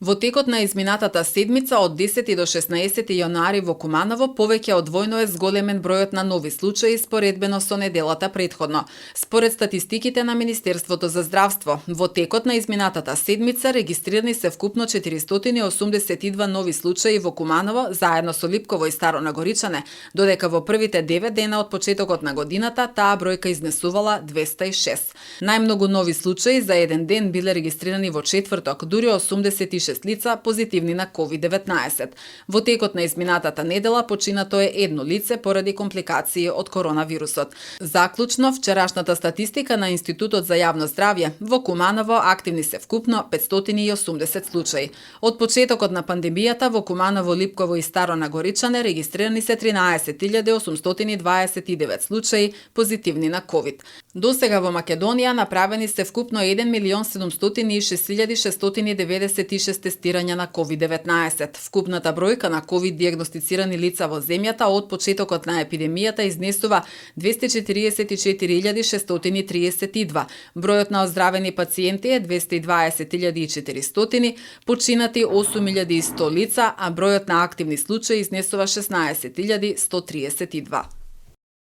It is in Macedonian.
Во текот на изминатата седмица од 10 до 16 јануари во Куманово повеќе од двојно е зголемен бројот на нови случаи споредбено со неделата претходно. Според статистиките на Министерството за здравство, во текот на изминатата седмица регистрирани се вкупно 482 нови случаи во Куманово заедно со Липково и Старо Нагоричане, додека во првите 9 дена од почетокот на годината таа бројка изнесувала 206. Најмногу нови случаи за еден ден биле регистрирани во четврток, дури 86 лица позитивни на COVID-19. Во текот на изминатата недела починато е едно лице поради компликации од коронавирусот. Заклучно, вчерашната статистика на Институтот за јавно здравје, во Куманово активни се вкупно 580 случаи. Од почетокот на пандемијата во Куманово, Липково и Старо Нагоричане регистрирани се 13.829 случаи позитивни на COVID. До сега во Македонија направени се вкупно 1.706.696 тестирања на COVID-19. Вкупната бројка на COVID диагностицирани лица во земјата од почетокот на епидемијата изнесува 244.632. Бројот на оздравени пациенти е 220.400, починати 8.100 лица, а бројот на активни случаи изнесува 16.132.